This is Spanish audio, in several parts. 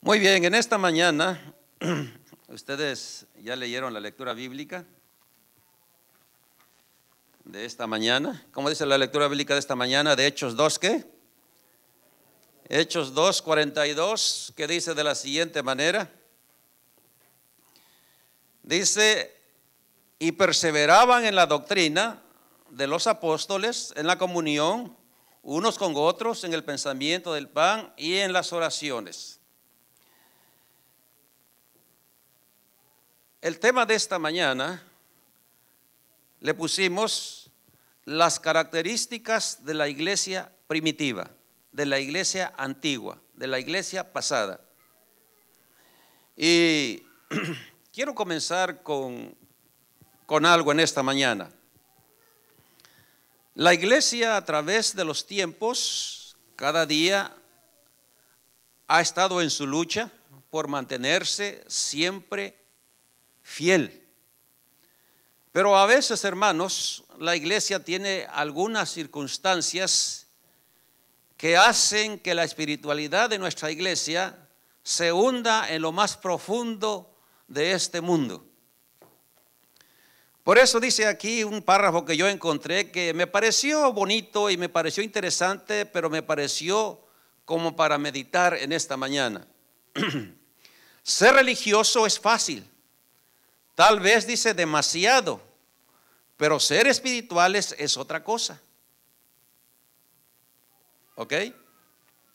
Muy bien, en esta mañana, ustedes ya leyeron la lectura bíblica de esta mañana. ¿Cómo dice la lectura bíblica de esta mañana? De Hechos 2, ¿qué? Hechos 2, 42, que dice de la siguiente manera. Dice, y perseveraban en la doctrina de los apóstoles, en la comunión, unos con otros, en el pensamiento del pan y en las oraciones. El tema de esta mañana le pusimos las características de la iglesia primitiva, de la iglesia antigua, de la iglesia pasada. Y quiero comenzar con algo en esta mañana. La iglesia a través de los tiempos, cada día ha estado en su lucha por mantenerse siempre fiel. Pero a veces, hermanos, la iglesia tiene algunas circunstancias que hacen que la espiritualidad de nuestra iglesia se hunda en lo más profundo de este mundo. Por eso dice aquí un párrafo que yo encontré que me pareció bonito y me pareció interesante, pero me pareció como para meditar en esta mañana. Ser religioso es fácil. Tal vez dice demasiado, pero ser espirituales es otra cosa. ¿Ok?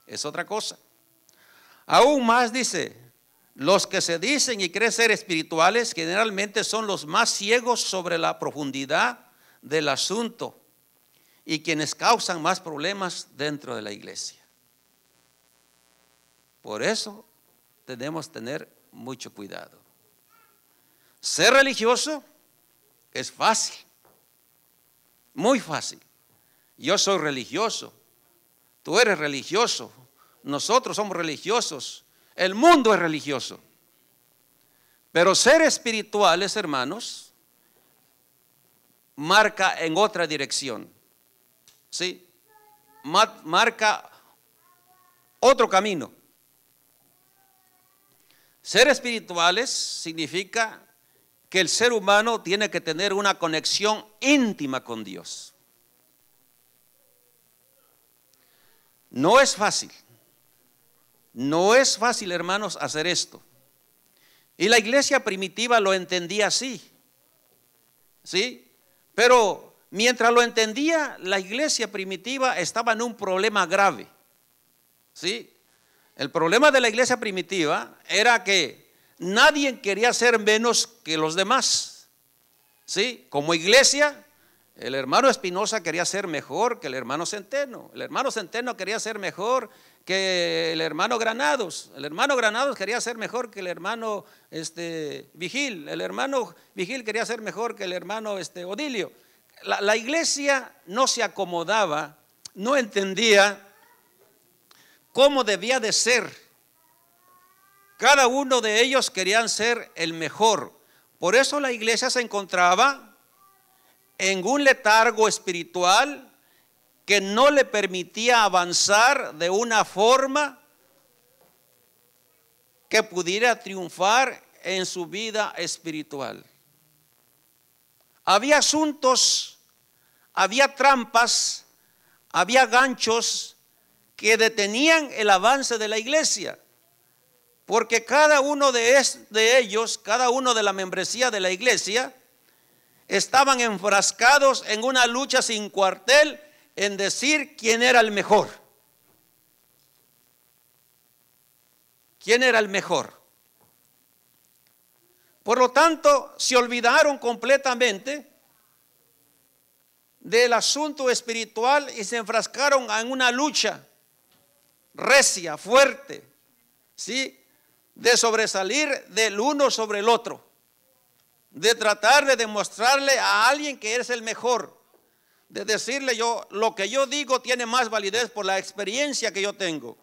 Es otra cosa. Aún más dice, los que se dicen y creen ser espirituales generalmente son los más ciegos sobre la profundidad del asunto y quienes causan más problemas dentro de la iglesia. Por eso tenemos que tener mucho cuidado. Ser religioso es fácil, muy fácil. Yo soy religioso, tú eres religioso, nosotros somos religiosos, el mundo es religioso. Pero ser espirituales, hermanos, marca en otra dirección, ¿sí? Marca otro camino. Ser espirituales significa que el ser humano tiene que tener una conexión íntima con Dios. No es fácil. No es fácil, hermanos, hacer esto. Y la iglesia primitiva lo entendía así. ¿Sí? Pero mientras lo entendía, la iglesia primitiva estaba en un problema grave. ¿Sí? El problema de la iglesia primitiva era que nadie quería ser menos que los demás. ¿Sí? Como iglesia, el hermano Espinosa quería ser mejor que el hermano Centeno. El hermano Centeno quería ser mejor que el hermano Granados. El hermano Granados quería ser mejor que el hermano Vigil. El hermano Vigil quería ser mejor que el hermano Odilio. La iglesia no se acomodaba, no entendía cómo debía de ser. Cada uno de ellos querían ser el mejor. Por eso la iglesia se encontraba en un letargo espiritual que no le permitía avanzar de una forma que pudiera triunfar en su vida espiritual. Había asuntos, había trampas, había ganchos que detenían el avance de la iglesia. Porque cada uno de ellos, cada uno de la membresía de la iglesia, estaban enfrascados en una lucha sin cuartel en decir quién era el mejor. ¿Quién era el mejor? Por lo tanto, se olvidaron completamente del asunto espiritual y se enfrascaron en una lucha recia, fuerte, ¿sí? De sobresalir del uno sobre el otro, de tratar de demostrarle a alguien que eres el mejor, de decirle lo que yo digo tiene más validez por la experiencia que yo tengo,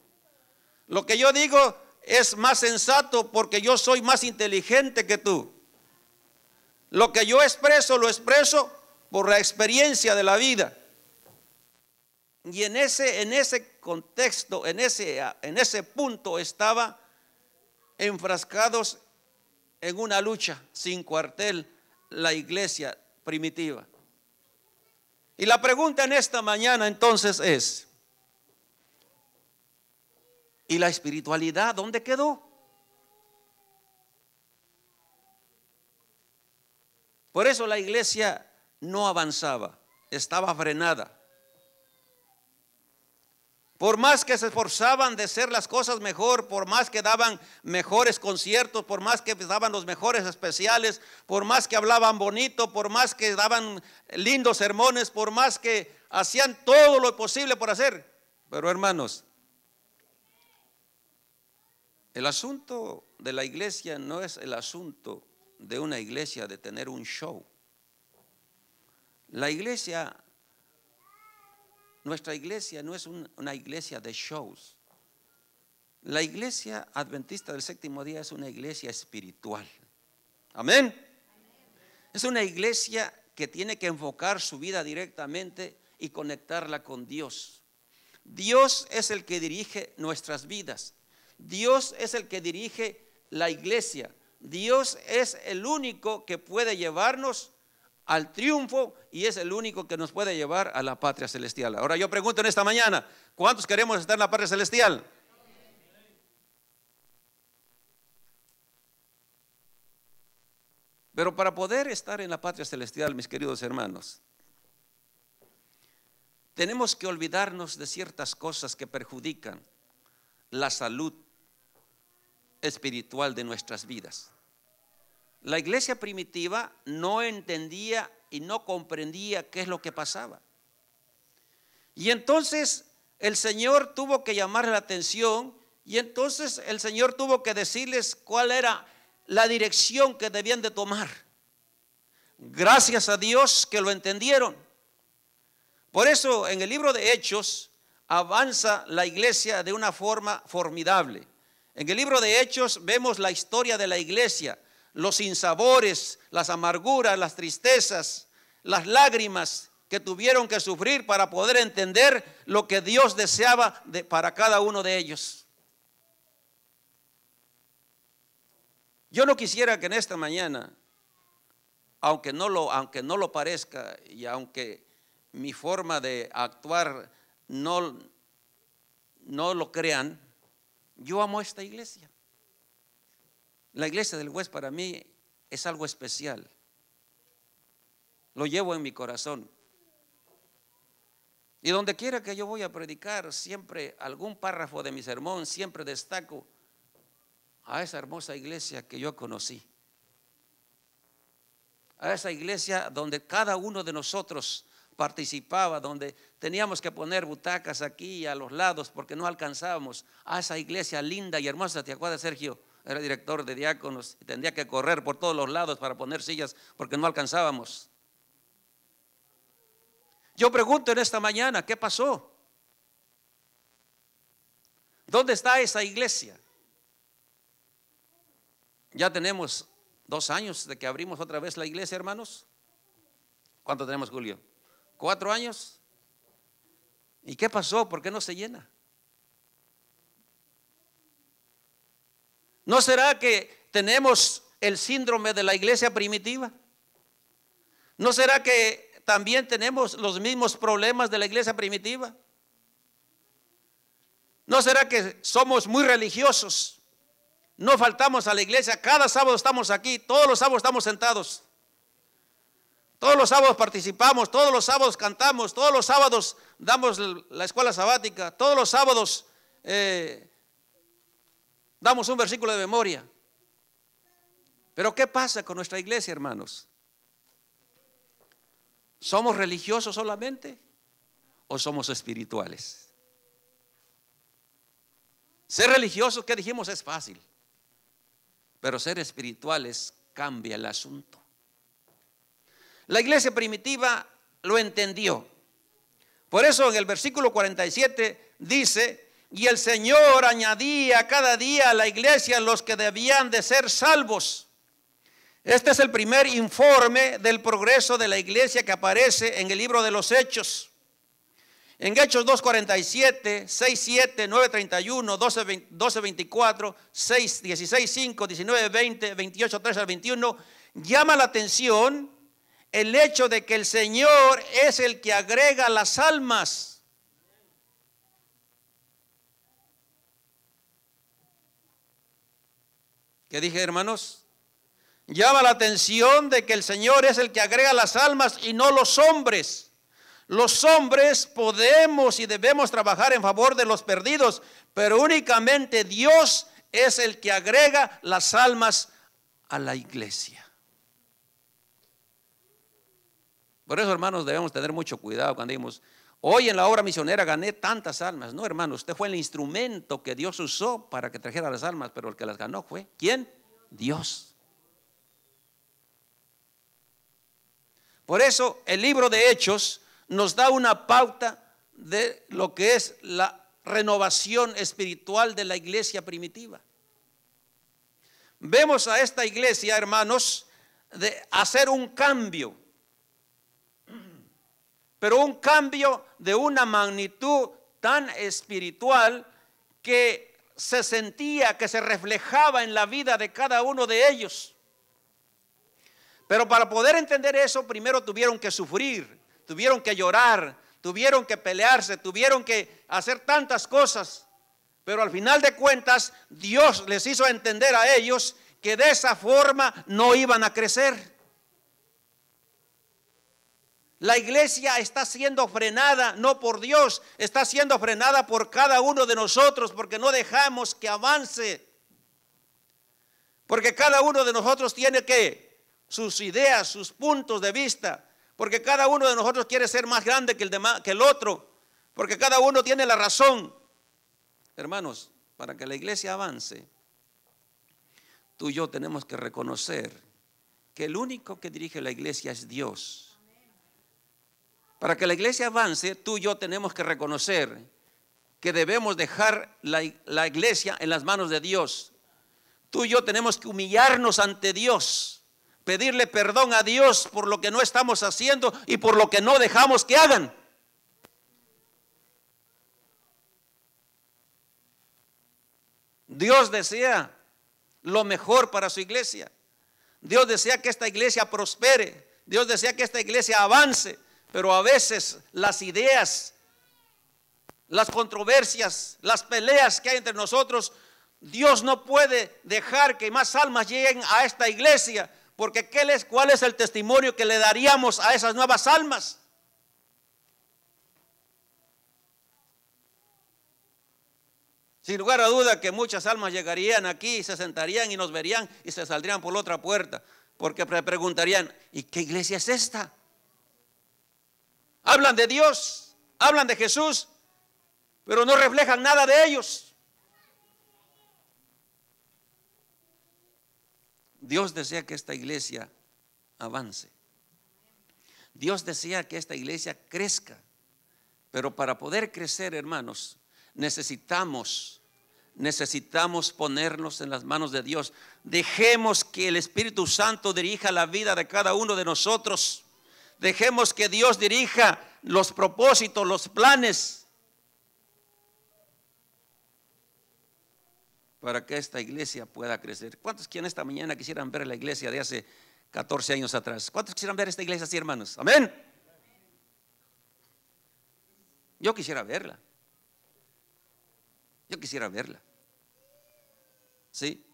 lo que yo digo es más sensato porque yo soy más inteligente que tú, lo que yo expreso lo expreso por la experiencia de la vida. Y en ese contexto, en ese punto estaba enfrascados en una lucha sin cuartel, la iglesia primitiva. Y la pregunta en esta mañana entonces es, ¿y la espiritualidad dónde quedó? Por eso la iglesia no avanzaba, estaba frenada. Por más que se esforzaban de hacer las cosas mejor, por más que daban mejores conciertos, por más que daban los mejores especiales, por más que hablaban bonito, por más que daban lindos sermones, por más que hacían todo lo posible por hacer. Pero hermanos, el asunto de la iglesia no es el asunto de una iglesia de tener un show. La iglesia, nuestra iglesia no es una iglesia de shows. La iglesia adventista del séptimo día es una iglesia espiritual. Amén. Es una iglesia que tiene que enfocar su vida directamente y conectarla con Dios. Dios es el que dirige nuestras vidas. Dios es el que dirige la iglesia. Dios es el único que puede llevarnos al triunfo y es el único que nos puede llevar a la patria celestial. Ahora yo pregunto en esta mañana, ¿cuántos queremos estar en la patria celestial? Pero para poder estar en la patria celestial, mis queridos hermanos, tenemos que olvidarnos de ciertas cosas que perjudican la salud espiritual de nuestras vidas. La iglesia primitiva no entendía y no comprendía qué es lo que pasaba. Y entonces el Señor tuvo que llamar la atención y entonces el Señor tuvo que decirles cuál era la dirección que debían de tomar. Gracias a Dios que lo entendieron. Por eso en el libro de Hechos avanza la iglesia de una forma formidable. En el libro de Hechos vemos la historia de la iglesia, los sinsabores, las amarguras, las tristezas, las lágrimas que tuvieron que sufrir para poder entender lo que Dios deseaba para cada uno de ellos. Yo no quisiera que en esta mañana, aunque no lo parezca y aunque mi forma de actuar no lo crean, yo amo esta iglesia. La iglesia del West para mí es algo especial. Lo llevo en mi corazón. Y donde quiera que yo voy a predicar, siempre algún párrafo de mi sermón, siempre destaco a esa hermosa iglesia que yo conocí. A esa iglesia donde cada uno de nosotros participaba, donde teníamos que poner butacas aquí y a los lados porque no alcanzábamos. A esa iglesia linda y hermosa, ¿te acuerdas, Sergio? Era director de diáconos y tendría que correr por todos los lados para poner sillas porque no alcanzábamos. Yo pregunto en esta mañana, ¿qué pasó? ¿Dónde está esa iglesia? Ya tenemos 2 años de que abrimos otra vez la iglesia, hermanos. ¿Cuánto tenemos, Julio? 4 años. ¿Y qué pasó? ¿Por qué no se llena? ¿No será que tenemos el síndrome de la iglesia primitiva? ¿No será que también tenemos los mismos problemas de la iglesia primitiva? ¿No será que somos muy religiosos? No faltamos a la iglesia, cada sábado estamos aquí, todos los sábados estamos sentados. Todos los sábados participamos, todos los sábados cantamos, todos los sábados damos la escuela sabática, todos los sábados damos un versículo de memoria. Pero ¿qué pasa con nuestra iglesia, hermanos? ¿Somos religiosos solamente o somos espirituales? Ser religiosos, ¿qué dijimos? Es fácil. Pero ser espirituales cambia el asunto. La iglesia primitiva lo entendió. Por eso en el versículo 47 dice: y el Señor añadía cada día a la iglesia los que debían de ser salvos. Este es el primer informe del progreso de la iglesia que aparece en el libro de los Hechos. En Hechos 2:47, 6:7, 9:31, 12:24, 16, 5, 19, 20, 28, 13 al 21, llama la atención el hecho de que el Señor es el que agrega las almas. ¿Qué dije, hermanos? Llama la atención de que el Señor es el que agrega las almas y no los hombres. Los hombres podemos y debemos trabajar en favor de los perdidos, pero únicamente Dios es el que agrega las almas a la iglesia. Por eso, hermanos, debemos tener mucho cuidado cuando decimos, hoy en la obra misionera gané tantas almas. No, hermano, usted fue el instrumento que Dios usó para que trajera las almas, pero el que las ganó fue, ¿quién? Dios. Por eso el libro de Hechos nos da una pauta de lo que es la renovación espiritual de la iglesia primitiva. Vemos a esta iglesia, hermanos, de hacer un cambio, pero un cambio de una magnitud tan espiritual que se sentía, que se reflejaba en la vida de cada uno de ellos. Pero para poder entender eso, primero tuvieron que sufrir, tuvieron que llorar, tuvieron que pelearse, tuvieron que hacer tantas cosas. Pero al final de cuentas, Dios les hizo entender a ellos que de esa forma no iban a crecer. La iglesia está siendo frenada, no por Dios, está siendo frenada por cada uno de nosotros, porque no dejamos que avance. Porque cada uno de nosotros tiene que sus ideas, sus puntos de vista. Porque cada uno de nosotros quiere ser más grande que el otro. Porque cada uno tiene la razón. Hermanos, para que la iglesia avance, tú y yo tenemos que reconocer que el único que dirige la iglesia es Dios. Para que la iglesia avance, tú y yo tenemos que reconocer que debemos dejar la iglesia en las manos de Dios. Tú y yo tenemos que humillarnos ante Dios, pedirle perdón a Dios por lo que no estamos haciendo y por lo que no dejamos que hagan. Dios desea lo mejor para su iglesia. Dios desea que esta iglesia prospere. Dios desea que esta iglesia avance. Pero a veces las ideas, las controversias, las peleas que hay entre nosotros, Dios no puede dejar que más almas lleguen a esta iglesia. Porque ¿cuál es el testimonio que le daríamos a esas nuevas almas? Sin lugar a duda que muchas almas llegarían aquí, se sentarían y nos verían y se saldrían por la otra puerta. Porque preguntarían, ¿y qué iglesia es esta? Hablan de Dios, hablan de Jesús, pero no reflejan nada de ellos. Dios desea que esta iglesia avance. Dios desea que esta iglesia crezca. Pero para poder crecer, hermanos, necesitamos ponernos en las manos de Dios. Dejemos que el Espíritu Santo dirija la vida de cada uno de nosotros. Dejemos que Dios dirija los propósitos, los planes, para que esta iglesia pueda crecer. ¿Cuántos que en esta mañana quisieran ver la iglesia de hace 14 años atrás? ¿Cuántos quisieran ver esta iglesia así, hermanos? Amén. Yo quisiera verla. Yo quisiera verla. ¿Sí?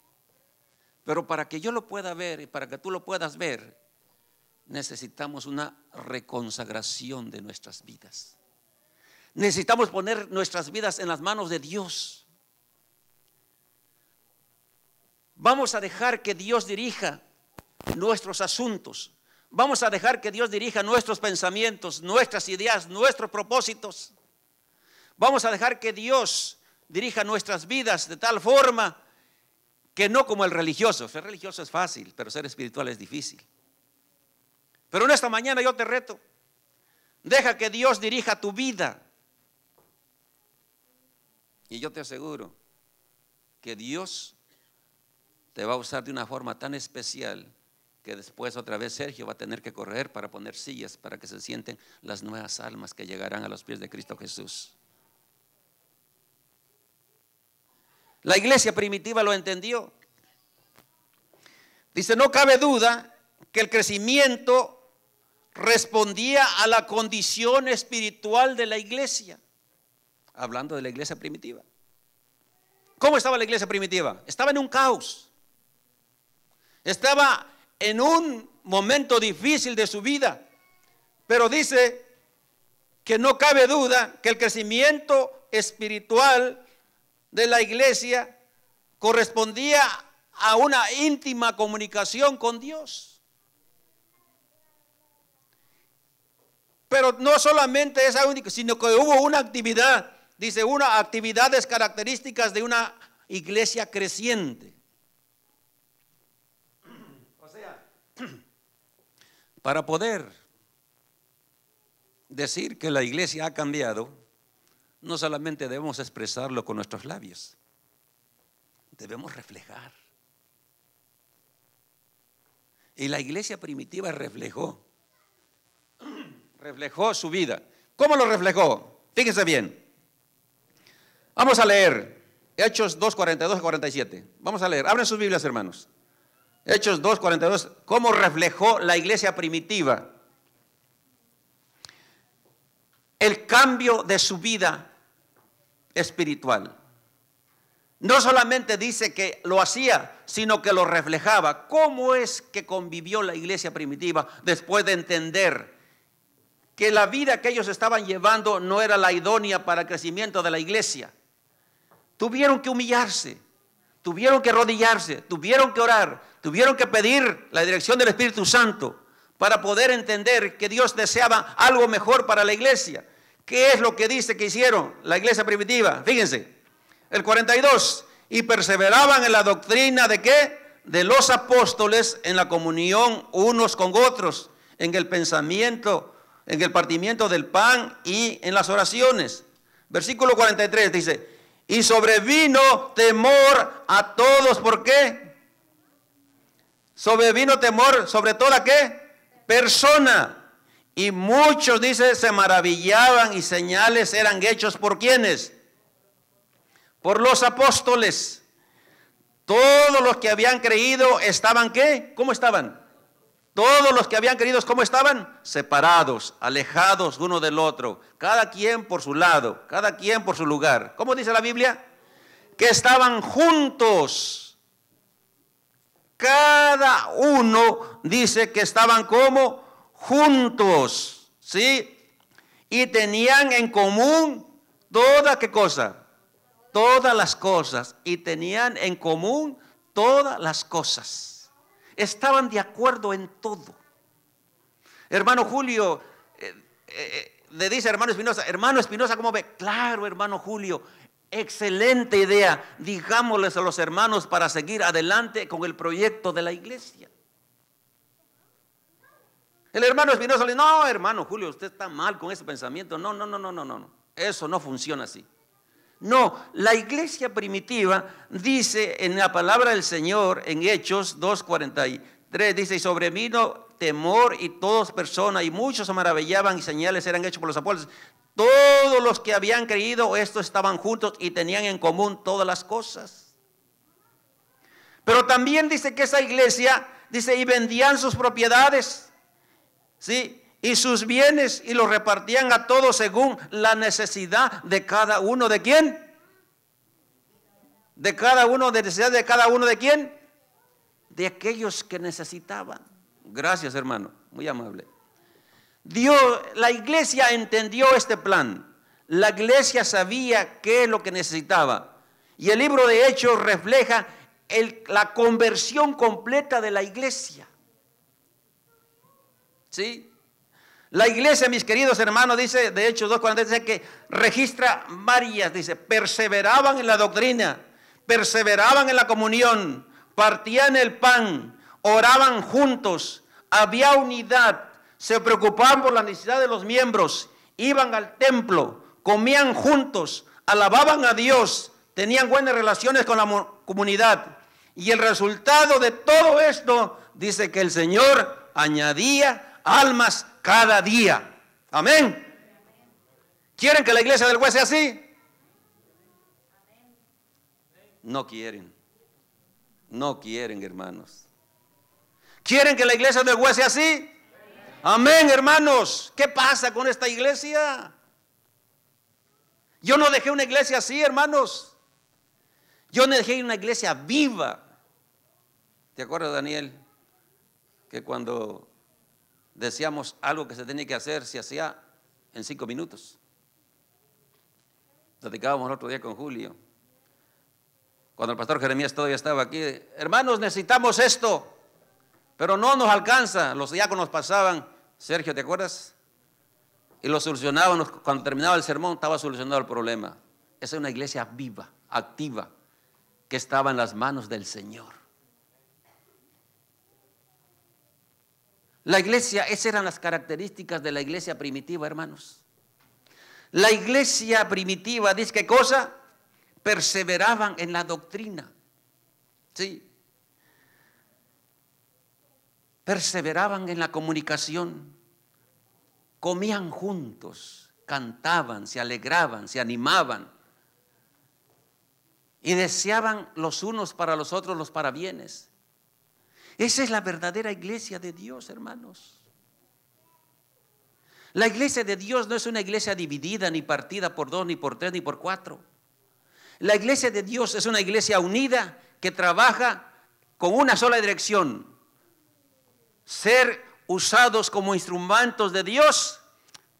Pero para que yo lo pueda ver y para que tú lo puedas ver, necesitamos una reconsagración de nuestras vidas. Necesitamos poner nuestras vidas en las manos de Dios. Vamos a dejar que Dios dirija nuestros asuntos. Vamos a dejar que Dios dirija nuestros pensamientos, nuestras ideas, nuestros propósitos. Vamos a dejar que Dios dirija nuestras vidas de tal forma que no como el religioso. Ser religioso es fácil, pero ser espiritual es difícil. Pero en esta mañana yo te reto, deja que Dios dirija tu vida. Y yo te aseguro que Dios te va a usar de una forma tan especial que después otra vez Sergio va a tener que correr para poner sillas para que se sienten las nuevas almas que llegarán a los pies de Cristo Jesús. La iglesia primitiva lo entendió. Dice, no cabe duda que el crecimiento respondía a la condición espiritual de la iglesia. Hablando de la iglesia primitiva. ¿Cómo estaba la iglesia primitiva? Estaba en un caos. Estaba en un momento difícil de su vida. Pero dice que no cabe duda que el crecimiento espiritual de la iglesia correspondía a una íntima comunicación con Dios. Pero no solamente esa única, sino que hubo una actividad, dice, una actividades características de una iglesia creciente. O sea, para poder decir que la iglesia ha cambiado, no solamente debemos expresarlo con nuestros labios, debemos reflejar. Y la iglesia primitiva reflejó su vida. ¿Cómo lo reflejó? Fíjense bien. Vamos a leer Hechos 2, 42 y 47. Vamos a leer. Abren sus Biblias, hermanos. Hechos 2, 42. ¿Cómo reflejó la iglesia primitiva el cambio de su vida espiritual? No solamente dice que lo hacía, sino que lo reflejaba. ¿Cómo es que convivió la iglesia primitiva después de entender que la vida que ellos estaban llevando no era la idónea para el crecimiento de la iglesia? Tuvieron que humillarse, tuvieron que arrodillarse, tuvieron que orar, tuvieron que pedir la dirección del Espíritu Santo para poder entender que Dios deseaba algo mejor para la iglesia. ¿Qué es lo que dice que hicieron la iglesia primitiva? Fíjense, el 42, y perseveraban en la doctrina ¿de qué? De los apóstoles, en la comunión unos con otros, en el pensamiento, en el partimiento del pan y en las oraciones. Versículo 43 dice, y sobrevino temor a todos. ¿Por qué? Sobrevino temor sobre toda ¿qué? Persona. Y muchos, dice, se maravillaban y señales eran hechos ¿por quiénes? Por los apóstoles. Todos los que habían creído estaban ¿qué? ¿Cómo estaban? Todos los que habían creído, ¿cómo estaban? Separados, alejados uno del otro, cada quien por su lado, cada quien por su lugar. ¿Cómo dice la Biblia? Que estaban juntos. Cada uno dice que estaban como juntos, ¿sí? Y tenían en común toda, ¿qué cosa? Todas las cosas. Y tenían en común todas las cosas. Estaban de acuerdo en todo. Hermano Julio, le dice hermano Espinosa, ¿cómo ve? Claro, hermano Julio, excelente idea. Digámosles a los hermanos para seguir adelante con el proyecto de la iglesia. El hermano Espinosa le dice, no, hermano Julio, usted está mal con ese pensamiento. No. Eso no funciona así. No, la iglesia primitiva dice en la palabra del Señor, en Hechos 2:43, dice, y sobrevino temor y todas personas, y muchos se maravillaban y señales eran hechos por los apóstoles. Todos los que habían creído esto estaban juntos y tenían en común todas las cosas. Pero también dice que esa iglesia, dice, y vendían sus propiedades, ¿sí? Y sus bienes y los repartían a todos según la necesidad de cada uno. ¿De quién? De cada uno, de necesidad de cada uno. ¿De quién? De aquellos que necesitaban. Gracias, hermano, muy amable. La iglesia entendió este plan. La iglesia sabía qué es lo que necesitaba. Y el libro de Hechos refleja la conversión completa de la iglesia. ¿Sí? La iglesia, mis queridos hermanos, dice de Hechos 2:40, dice que registra varias, dice, perseveraban en la doctrina, perseveraban en la comunión, partían el pan, oraban juntos, había unidad, se preocupaban por la necesidad de los miembros, iban al templo, comían juntos, alababan a Dios, tenían buenas relaciones con la comunidad. Y el resultado de todo esto dice que el Señor añadía almas cada día. Amén. ¿Quieren que la iglesia del Güez sea así? No quieren. No quieren, hermanos. ¿Quieren que la iglesia del Güez sea así? Amén, hermanos. ¿Qué pasa con esta iglesia? Yo no dejé una iglesia así, hermanos. Yo no dejé una iglesia viva. ¿Te acuerdas, Daniel? Que cuando decíamos algo que se tenía que hacer, se hacía en 5 minutos. Platicábamos el otro día con Julio. Cuando el pastor Jeremías todavía estaba aquí, hermanos, necesitamos esto, pero no nos alcanza. Los diáconos pasaban, Sergio, ¿te acuerdas? Y lo solucionaban. Cuando terminaba el sermón, estaba solucionado el problema. Esa es una iglesia viva, activa, que estaba en las manos del Señor. La iglesia, esas eran las características de la iglesia primitiva, hermanos. La iglesia primitiva, ¿dice qué cosa? Perseveraban en la doctrina. Sí. Perseveraban en la comunicación. Comían juntos, cantaban, se alegraban, se animaban. Y deseaban los unos para los otros los parabienes. Esa es la verdadera iglesia de Dios, hermanos. La iglesia de Dios no es una iglesia dividida, ni partida por 2, ni por 3, ni por 4. La iglesia de Dios es una iglesia unida que trabaja con una sola dirección: ser usados como instrumentos de Dios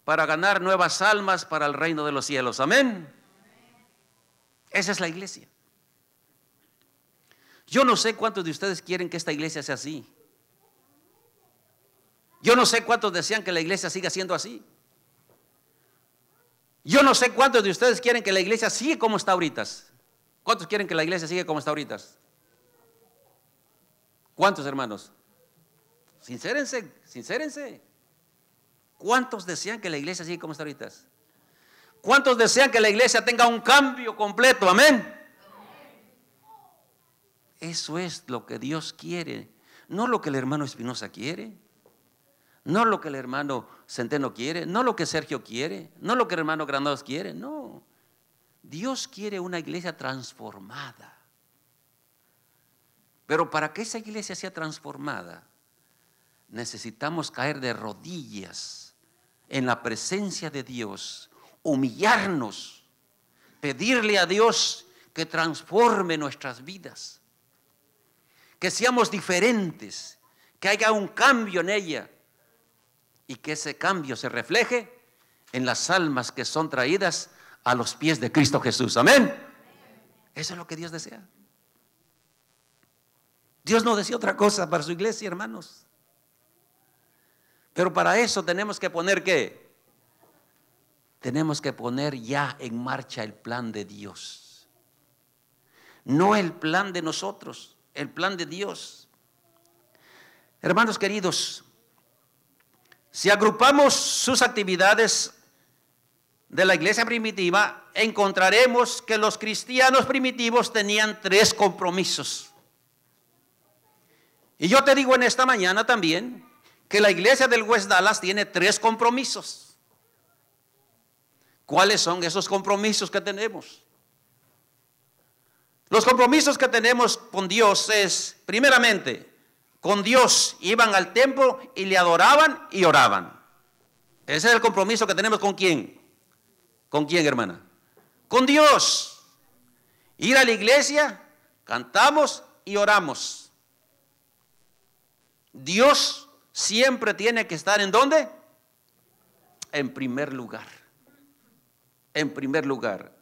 para ganar nuevas almas para el reino de los cielos. Amén. Esa es la iglesia. Yo no sé cuántos de ustedes quieren que esta iglesia sea así. Yo no sé cuántos desean que la iglesia siga siendo así. Yo no sé cuántos de ustedes quieren que la iglesia siga como está ahorita. ¿Cuántos quieren que la iglesia siga como está ahorita? ¿Cuántos, hermanos? Sincérense, sincérense. ¿Cuántos desean que la iglesia siga como está ahorita? ¿Cuántos desean que la iglesia tenga un cambio completo? Amén. Eso es lo que Dios quiere, no lo que el hermano Espinosa quiere, no lo que el hermano Centeno quiere, no lo que Sergio quiere, no lo que el hermano Granados quiere, no. Dios quiere una iglesia transformada. Pero para que esa iglesia sea transformada, necesitamos caer de rodillas en la presencia de Dios, humillarnos, pedirle a Dios que transforme nuestras vidas. Que seamos diferentes, que haya un cambio en ella y que ese cambio se refleje en las almas que son traídas a los pies de Cristo Jesús. Amén. Eso es lo que Dios desea. Dios no desea otra cosa para su iglesia, hermanos. Pero para eso tenemos que poner ¿qué? Tenemos que poner ya en marcha el plan de Dios. No el plan de nosotros, el plan de Dios. Hermanos queridos, si agrupamos sus actividades de la iglesia primitiva, encontraremos que los cristianos primitivos tenían 3 compromisos. Y yo te digo en esta mañana también que la iglesia del West Dallas tiene 3 compromisos. ¿Cuáles son esos compromisos que tenemos? Los compromisos que tenemos con Dios es, primeramente, con Dios iban al templo y le adoraban y oraban. Ese es el compromiso que tenemos con ¿quién? ¿Con quién, hermana? Con Dios. Ir a la iglesia, cantamos y oramos. Dios siempre tiene que estar ¿en dónde? En primer lugar. En primer lugar.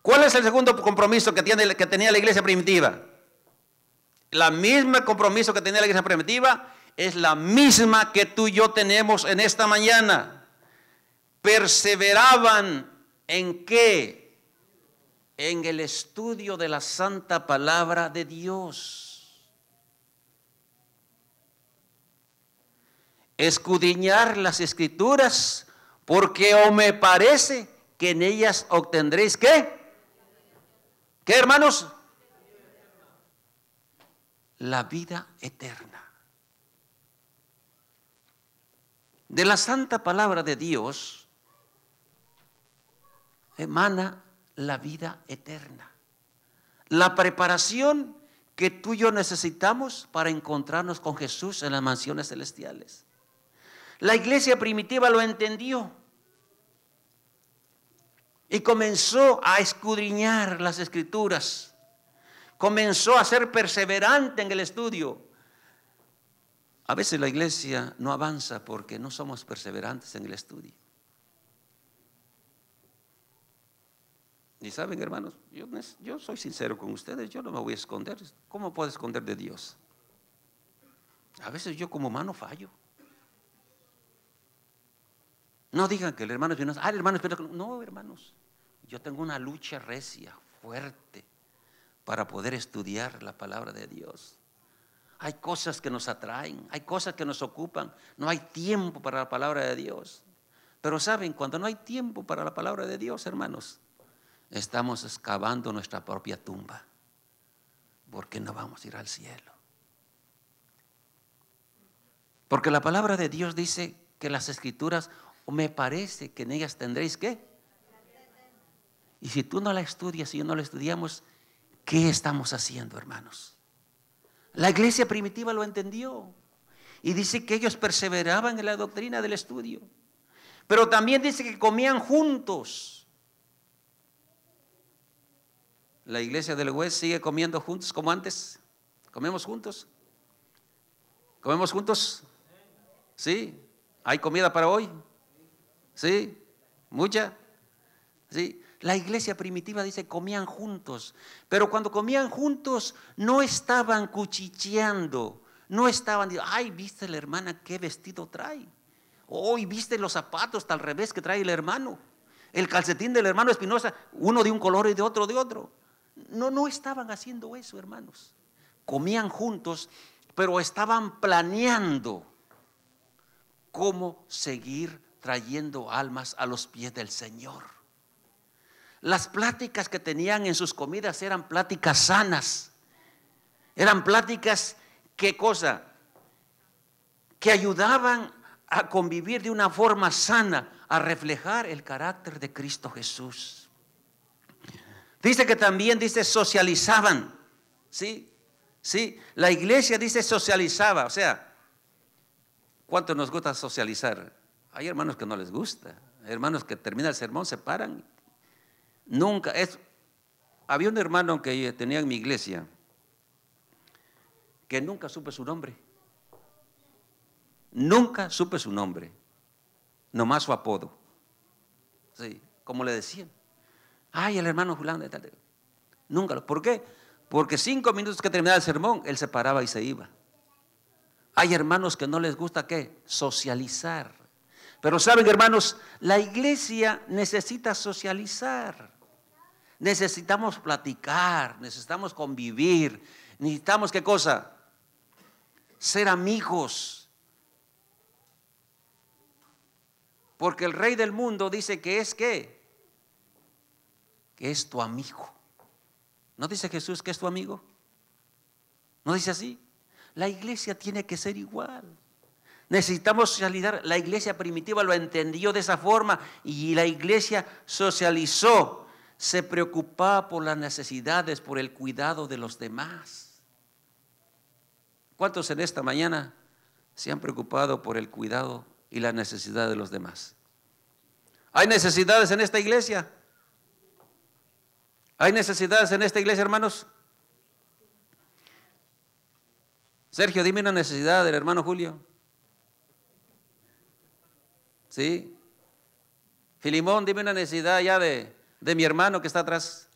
¿Cuál es el segundo compromiso que tenía la iglesia primitiva? La misma compromiso que tenía la iglesia primitiva es la misma que tú y yo tenemos en esta mañana. Perseveraban ¿en qué? En el estudio de la santa palabra de Dios. Escudriñar las escrituras, porque o me parece que en ellas obtendréis ¿qué? ¿Qué, hermanos? La vida eterna. De la santa palabra de Dios emana la vida eterna, la preparación que tú y yo necesitamos para encontrarnos con Jesús en las mansiones celestiales. La iglesia primitiva lo entendió y comenzó a escudriñar las Escrituras, comenzó a ser perseverante en el estudio. A veces la iglesia no avanza porque no somos perseverantes en el estudio. Y saben, hermanos, yo soy sincero con ustedes, yo no me voy a esconder. ¿Cómo puedo esconder de Dios? A veces yo como humano fallo. No digan que el hermano Espinosa, el hermano Espinosa. No, hermanos, yo tengo una lucha recia, fuerte, para poder estudiar la palabra de Dios. Hay cosas que nos atraen, hay cosas que nos ocupan. No hay tiempo para la palabra de Dios. Pero saben, cuando no hay tiempo para la palabra de Dios, hermanos, estamos excavando nuestra propia tumba, porque no vamos a ir al cielo. Porque la palabra de Dios dice que las Escrituras, me parece que en ellas tendréis ¿qué? Y si tú no la estudias y yo no la estudiamos, ¿qué estamos haciendo, hermanos? La iglesia primitiva lo entendió y dice que ellos perseveraban en la doctrina del estudio, pero también dice que comían juntos. La iglesia del West sigue comiendo juntos como antes. ¿Comemos juntos? ¿Comemos juntos? ¿Sí? ¿Hay comida para hoy? ¿Sí? ¿Mucha? ¿Sí? La iglesia primitiva dice comían juntos, pero cuando comían juntos no estaban cuchicheando, no estaban diciendo, ay, ¿viste la hermana qué vestido trae? Hoy ¿viste los zapatos tal revés que trae el hermano? El calcetín del hermano Espinosa, uno de un color y de otro de otro. No estaban haciendo eso, hermanos. Comían juntos, pero estaban planeando cómo seguir trayendo almas a los pies del Señor. Las pláticas que tenían en sus comidas eran pláticas sanas. Eran pláticas, ¿qué cosa? Que ayudaban a convivir de una forma sana, a reflejar el carácter de Cristo Jesús. Dice que también, socializaban. ¿Sí? ¿Sí? La iglesia socializaba. O sea, ¿cuánto nos gusta socializar? Hay hermanos que no les gusta. Hay hermanos que termina el sermón, se paran. Nunca. Había un hermano que tenía en mi iglesia que nunca supe su nombre. Nunca supe su nombre. Nomás su apodo. Sí, como le decían. Ay, el hermano fulano. Nunca. ¿Por qué? Porque 5 minutos que terminaba el sermón, él se paraba y se iba. Hay hermanos que no les gusta ¿qué? Socializar. Pero saben, hermanos, la iglesia necesita socializar. Necesitamos platicar, necesitamos convivir, necesitamos ¿qué cosa? Ser amigos. Porque el rey del mundo dice que es ¿qué? Que es tu amigo. ¿No dice Jesús que es tu amigo? ¿No dice así? La iglesia tiene que ser igual. Necesitamos socializar. La iglesia primitiva lo entendió de esa forma y la iglesia socializó. Se preocupaba por las necesidades, por el cuidado de los demás. ¿Cuántos en esta mañana se han preocupado por el cuidado y la necesidad de los demás? ¿Hay necesidades en esta iglesia? ¿Hay necesidades en esta iglesia, hermanos? Sergio, dime una necesidad del hermano Julio. ¿Sí? Filimón, dime una necesidad ya de mi hermano que está atrás.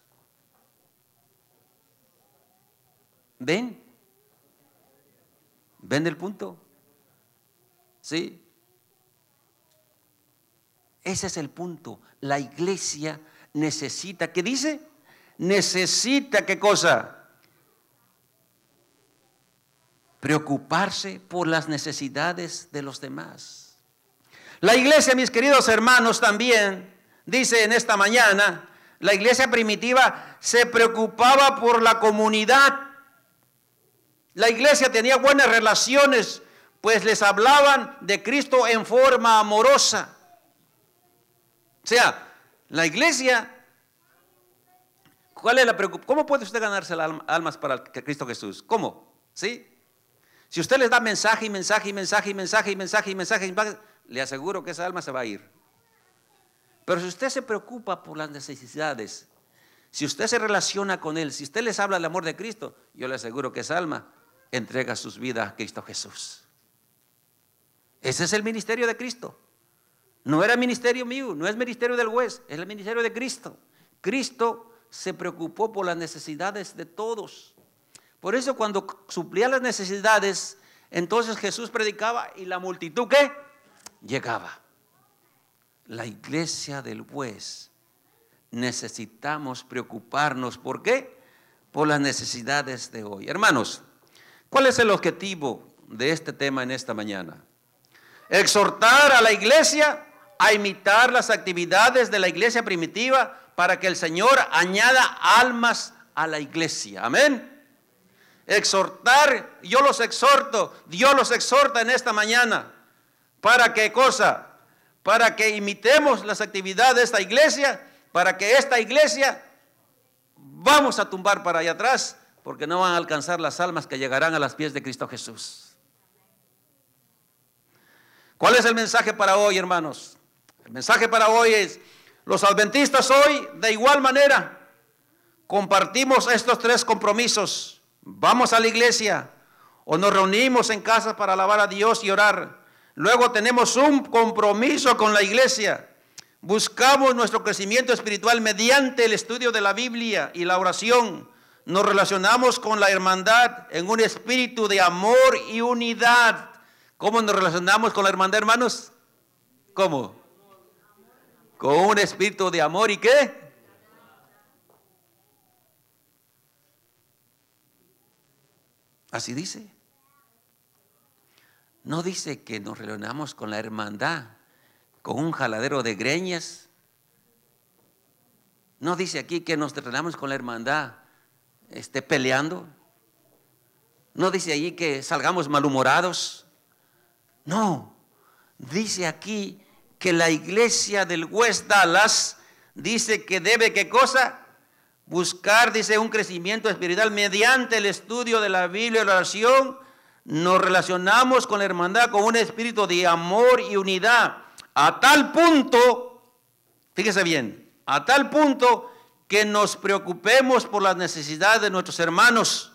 ¿Ven? ¿Ven el punto? ¿Sí? Ese es el punto. La iglesia necesita, ¿qué dice? Necesita, ¿qué cosa? Preocuparse por las necesidades de los demás. La iglesia, mis queridos hermanos, también dice en esta mañana, la iglesia primitiva se preocupaba por la comunidad. La iglesia tenía buenas relaciones pues les hablaban de Cristo en forma amorosa. O sea, la iglesia, ¿cuál es la preocupación? ¿Cómo puede usted ganarse almas para Cristo Jesús? ¿Cómo? ¿Sí? Si usted les da mensaje y mensaje y mensaje y mensaje y mensaje y mensaje, le aseguro que esa alma se va a ir. Pero si usted se preocupa por las necesidades, si usted se relaciona con Él, si usted les habla del amor de Cristo, yo le aseguro que esa alma entrega sus vidas a Cristo Jesús. Ese es el ministerio de Cristo. No era ministerio mío, no es ministerio del juez, es el ministerio de Cristo. Cristo se preocupó por las necesidades de todos. Por eso cuando suplía las necesidades, entonces Jesús predicaba y la multitud, ¿qué? Llegaba. La iglesia del juez necesitamos preocuparnos. ¿Por qué? Por las necesidades de hoy. Hermanos, ¿cuál es el objetivo de este tema en esta mañana? Exhortar a la iglesia a imitar las actividades de la iglesia primitiva para que el Señor añada almas a la iglesia. Amén. Exhortar, yo los exhorto, Dios los exhorta en esta mañana. ¿Para qué cosa? Para que imitemos las actividades de esta iglesia, para que esta iglesia vamos a tumbar para allá atrás, porque no van a alcanzar las almas que llegarán a los pies de Cristo Jesús. ¿Cuál es el mensaje para hoy, hermanos? El mensaje para hoy es, los adventistas hoy, de igual manera, compartimos estos tres compromisos. Vamos a la iglesia o nos reunimos en casa para alabar a Dios y orar. Luego tenemos un compromiso con la iglesia. Buscamos nuestro crecimiento espiritual mediante el estudio de la Biblia y la oración. Nos relacionamos con la hermandad en un espíritu de amor y unidad. ¿Cómo nos relacionamos con la hermandad, hermanos? ¿Cómo? Con un espíritu de amor y ¿qué? Así dice. No dice que nos relacionamos con la hermandad con un jaladero de greñas. No dice aquí que nos relacionamos con la hermandad peleando. No dice allí que salgamos malhumorados. No, dice aquí que la iglesia del West Dallas dice que debe, ¿qué cosa? Buscar, dice, un crecimiento espiritual mediante el estudio de la Biblia y la oración. Nos relacionamos con la hermandad con un espíritu de amor y unidad, a tal punto, fíjese bien, a tal punto que nos preocupemos por las necesidades de nuestros hermanos.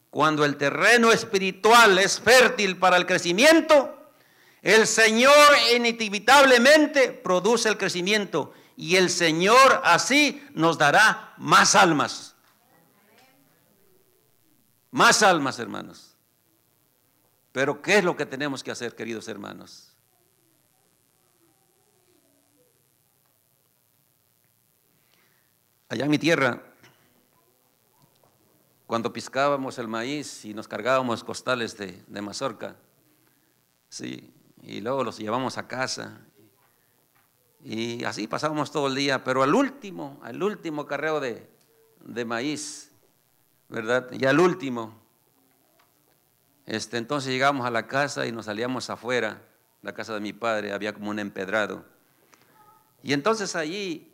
Cuando el terreno espiritual es fértil para el crecimiento, el Señor inevitablemente produce el crecimiento y el Señor así nos dará más almas. Más almas, hermanos. Pero ¿qué es lo que tenemos que hacer, queridos hermanos? Allá en mi tierra, cuando piscábamos el maíz y nos cargábamos costales de mazorca, sí, y luego los llevamos a casa y así pasábamos todo el día, pero al último carreo de maíz, ¿verdad? Y al último, entonces llegamos a la casa y nos salíamos afuera, la casa de mi padre, había como un empedrado, y entonces allí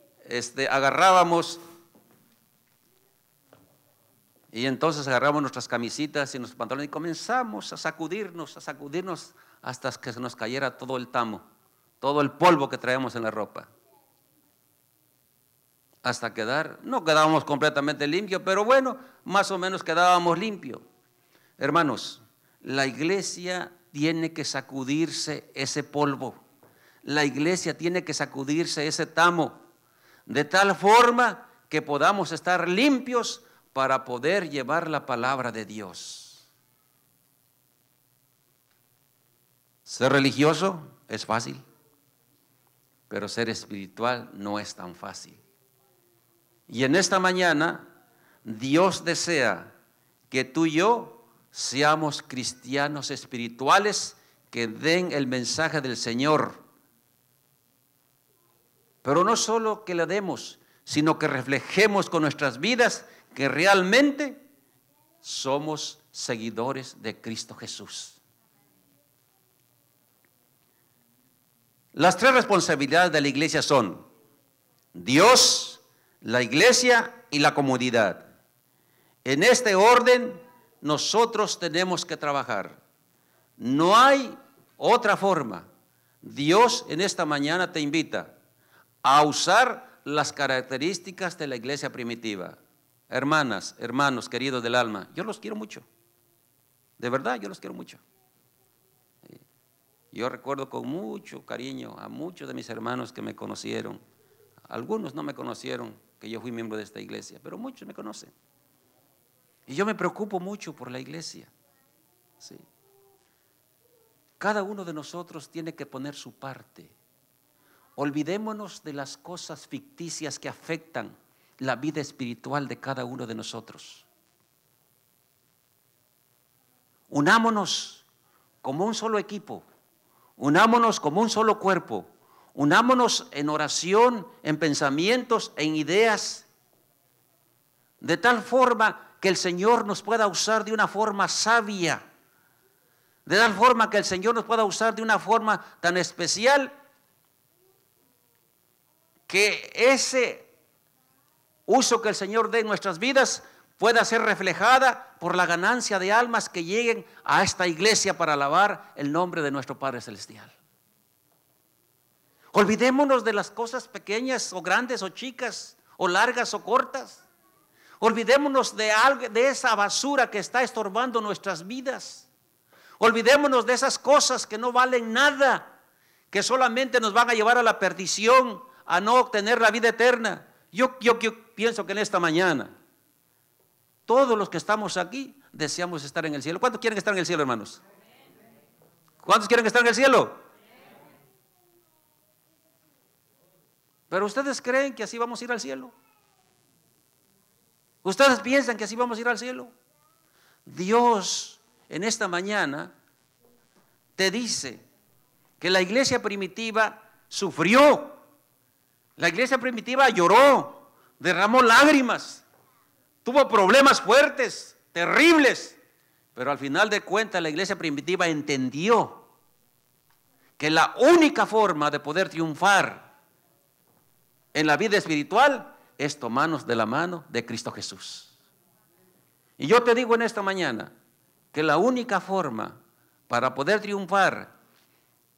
agarrábamos nuestras camisitas y nuestros pantalones y comenzamos a sacudirnos hasta que se nos cayera todo el tamo, todo el polvo que traemos en la ropa. Hasta no quedábamos completamente limpios, pero bueno, más o menos quedábamos limpios. Hermanos, la iglesia tiene que sacudirse ese polvo. La iglesia tiene que sacudirse ese tamo, de tal forma que podamos estar limpios para poder llevar la palabra de Dios. Ser religioso es fácil, pero ser espiritual no es tan fácil. Y en esta mañana, Dios desea que tú y yo seamos cristianos espirituales que den el mensaje del Señor. Pero no solo que le demos, sino que reflejemos con nuestras vidas que realmente somos seguidores de Cristo Jesús. Las tres responsabilidades de la iglesia son Dios, la iglesia y la comunidad. En este orden nosotros tenemos que trabajar. No hay otra forma. Dios en esta mañana te invita a usar las características de la iglesia primitiva. Hermanas, hermanos, queridos del alma, yo los quiero mucho. De verdad, yo los quiero mucho. Yo recuerdo con mucho cariño a muchos de mis hermanos que me conocieron. Algunos no me conocieron, que yo fui miembro de esta iglesia, pero muchos me conocen. Y yo me preocupo mucho por la iglesia. Sí. Cada uno de nosotros tiene que poner su parte. Olvidémonos de las cosas ficticias que afectan la vida espiritual de cada uno de nosotros. Unámonos como un solo equipo. Unámonos como un solo cuerpo, unámonos en oración, en pensamientos, en ideas, de tal forma que el Señor nos pueda usar de una forma sabia, de tal forma que el Señor nos pueda usar de una forma tan especial que ese uso que el Señor dé en nuestras vidas pueda ser reflejada por la ganancia de almas que lleguen a esta iglesia para alabar el nombre de nuestro Padre Celestial. Olvidémonos de las cosas pequeñas o grandes o chicas o largas o cortas. Olvidémonos de esa basura que está estorbando nuestras vidas. Olvidémonos de esas cosas que no valen nada, que solamente nos van a llevar a la perdición, a no obtener la vida eterna. Yo pienso que en esta mañana todos los que estamos aquí deseamos estar en el cielo. ¿Cuántos quieren estar en el cielo, hermanos? ¿Cuántos quieren estar en el cielo? Pero ustedes creen que así vamos a ir al cielo. Ustedes piensan que así vamos a ir al cielo. Dios en esta mañana te dice que la iglesia primitiva sufrió. La iglesia primitiva lloró, derramó lágrimas. Tuvo problemas fuertes, terribles, pero al final de cuentas la iglesia primitiva entendió que la única forma de poder triunfar en la vida espiritual es tomarnos de la mano de Cristo Jesús. Y yo te digo en esta mañana que la única forma para poder triunfar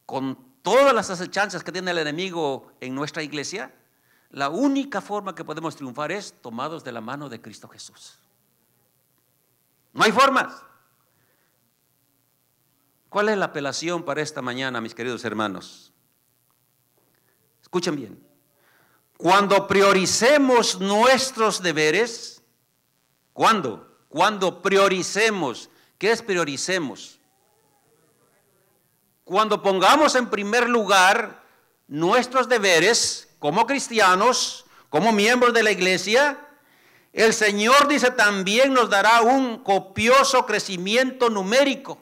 con todas las acechanzas que tiene el enemigo en nuestra iglesia, la única forma que podemos triunfar es tomados de la mano de Cristo Jesús. No hay formas. ¿Cuál es la apelación para esta mañana, mis queridos hermanos? Escuchen bien. Cuando prioricemos nuestros deberes, ¿cuándo? Cuando prioricemos. ¿Qué es prioricemos? Cuando pongamos en primer lugar nuestros deberes como cristianos, como miembros de la iglesia, el Señor dice también nos dará un copioso crecimiento numérico.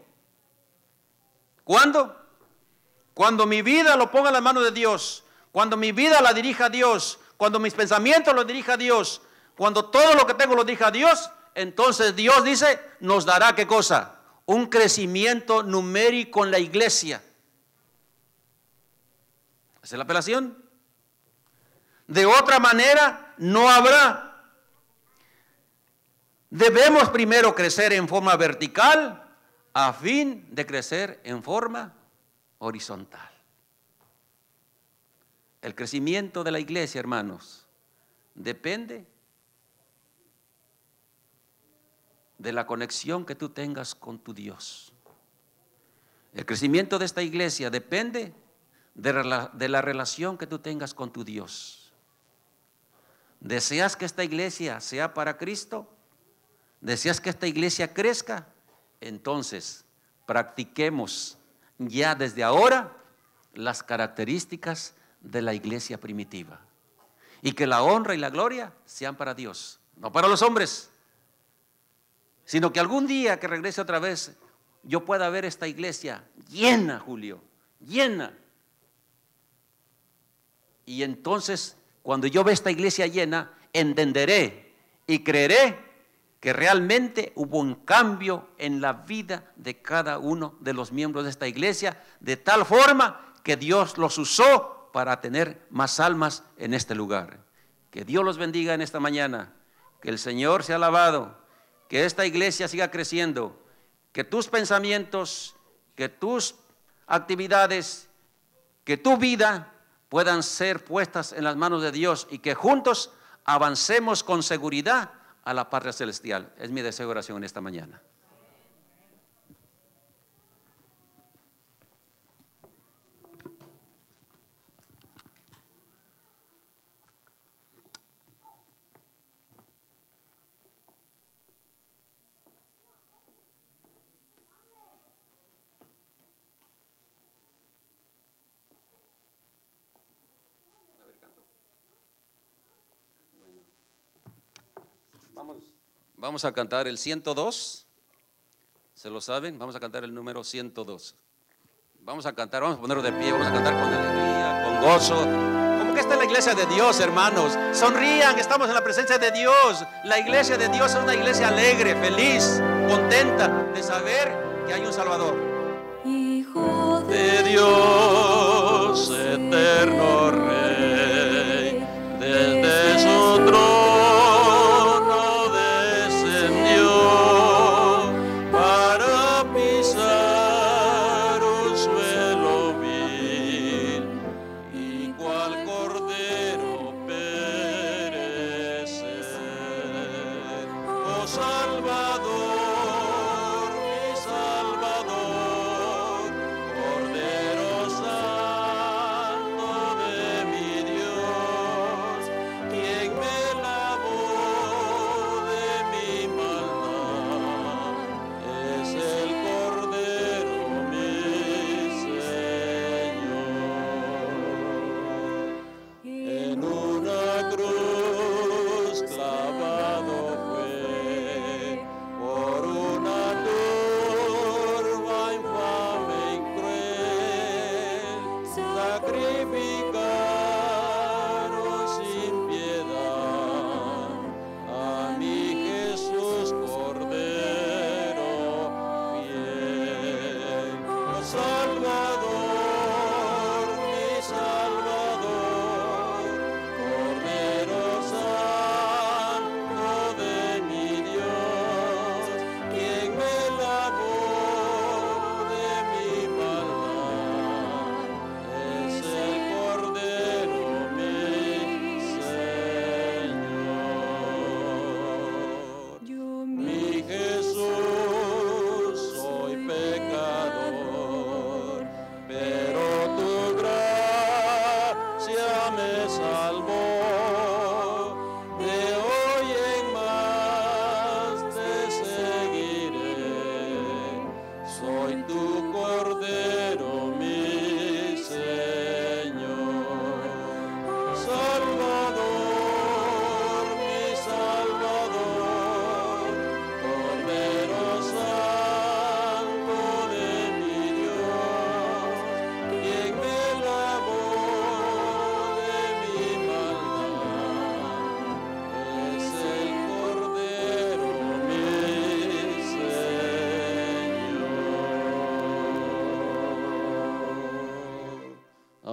¿Cuándo? Cuando mi vida lo ponga en la mano de Dios, cuando mi vida la dirija a Dios, cuando mis pensamientos los dirija a Dios, cuando todo lo que tengo lo dirija a Dios, entonces Dios dice, nos dará ¿qué cosa? Un crecimiento numérico en la iglesia. ¿Esa es la apelación? De otra manera no habrá. Debemos primero crecer en forma vertical a fin de crecer en forma horizontal. El crecimiento de la iglesia, hermanos, depende de la conexión que tú tengas con tu Dios. El crecimiento de esta iglesia depende de la relación que tú tengas con tu Dios. ¿Deseas que esta iglesia sea para Cristo? ¿Deseas que esta iglesia crezca? Entonces, practiquemos ya desde ahora las características de la iglesia primitiva. Y que la honra y la gloria sean para Dios, no para los hombres, sino que algún día que regrese otra vez, yo pueda ver esta iglesia llena, Julio, llena. Y entonces, cuando yo vea esta iglesia llena, entenderé y creeré que realmente hubo un cambio en la vida de cada uno de los miembros de esta iglesia, de tal forma que Dios los usó para tener más almas en este lugar. Que Dios los bendiga en esta mañana, que el Señor sea alabado, que esta iglesia siga creciendo, que tus pensamientos, que tus actividades, que tu vida puedan ser puestas en las manos de Dios y que juntos avancemos con seguridad a la patria celestial. Es mi deseo de oración en esta mañana. Vamos a cantar el 102, ¿se lo saben? Vamos a cantar el número 102. Vamos a cantar, vamos a ponerlo de pie, vamos a cantar con alegría, con gozo. Como que esta es la iglesia de Dios, hermanos. Sonrían, estamos en la presencia de Dios. La iglesia de Dios es una iglesia alegre, feliz, contenta de saber que hay un Salvador. Hijo De Dios, eterno Rey, desde su trono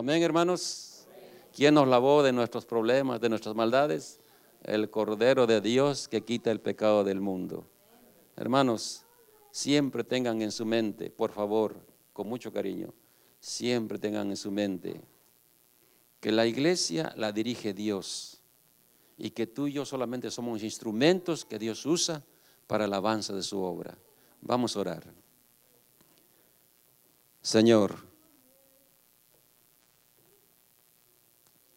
Amén, hermanos. ¿Quién nos lavó de nuestros problemas, de nuestras maldades? El Cordero de Dios que quita el pecado del mundo. Hermanos, siempre tengan en su mente, por favor, con mucho cariño, siempre tengan en su mente que la iglesia la dirige Dios y que tú y yo solamente somos instrumentos que Dios usa para el avance de su obra. Vamos a orar. Señor,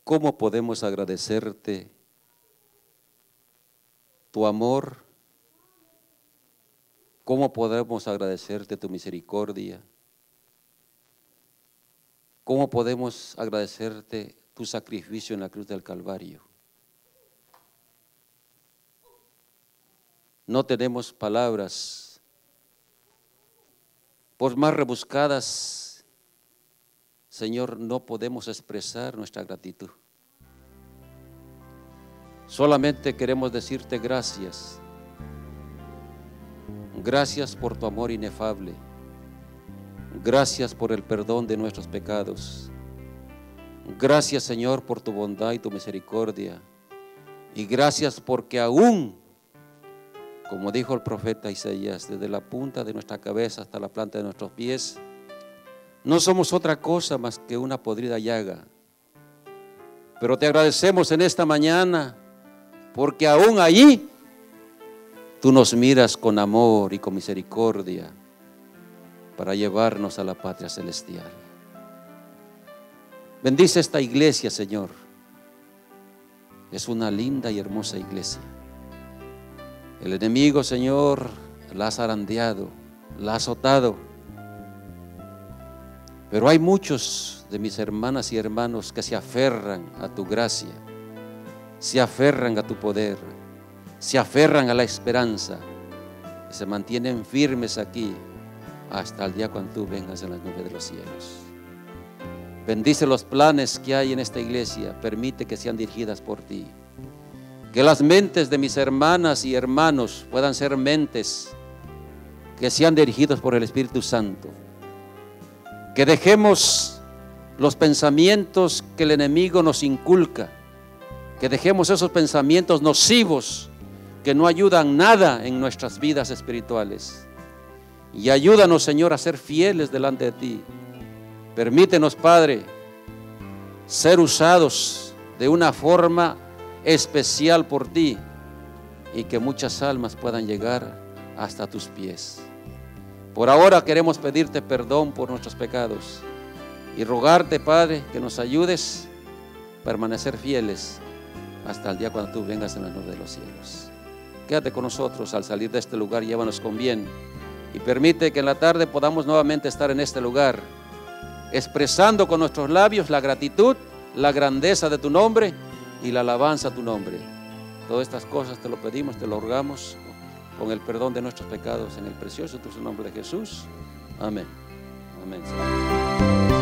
¿cómo podemos agradecerte tu amor? ¿Cómo podemos agradecerte tu misericordia? ¿Cómo podemos agradecerte tu sacrificio en la cruz del Calvario? No tenemos palabras, por más rebuscadas, Señor, no podemos expresar nuestra gratitud. Solamente queremos decirte gracias. Gracias por tu amor inefable. Gracias por el perdón de nuestros pecados. Gracias, Señor, por tu bondad y tu misericordia. Y gracias porque aún, como dijo el profeta Isaías, desde la punta de nuestra cabeza hasta la planta de nuestros pies, no somos otra cosa más que una podrida llaga. Pero te agradecemos en esta mañana, porque aún allí tú nos miras con amor y con misericordia para llevarnos a la patria celestial. Bendice esta iglesia, Señor. Es una linda y hermosa iglesia. El enemigo, Señor, la ha zarandeado, la ha azotado. Pero hay muchos de mis hermanas y hermanos que se aferran a tu gracia, se aferran a tu poder, se aferran a la esperanza y se mantienen firmes aquí hasta el día cuando tú vengas en las nubes de los cielos. Bendice los planes que hay en esta iglesia, permite que sean dirigidas por ti. Que las mentes de mis hermanas y hermanos puedan ser mentes que sean dirigidos por el Espíritu Santo. Que dejemos los pensamientos que el enemigo nos inculca, que dejemos esos pensamientos nocivos que no ayudan nada en nuestras vidas espirituales. Y ayúdanos, Señor, a ser fieles delante de ti. Permítenos, Padre, ser usados de una forma especial por ti y que muchas almas puedan llegar hasta tus pies. Por ahora queremos pedirte perdón por nuestros pecados y rogarte, Padre, que nos ayudes a permanecer fieles hasta el día cuando tú vengas en la nube de los cielos. Quédate con nosotros al salir de este lugar, llévanos con bien y permite que en la tarde podamos nuevamente estar en este lugar, expresando con nuestros labios la gratitud, la grandeza de tu nombre y la alabanza a tu nombre. Todas estas cosas te lo pedimos, te lo rogamos con el perdón de nuestros pecados en el precioso y dulce nombre de Jesús. Amén. Amén, Señor.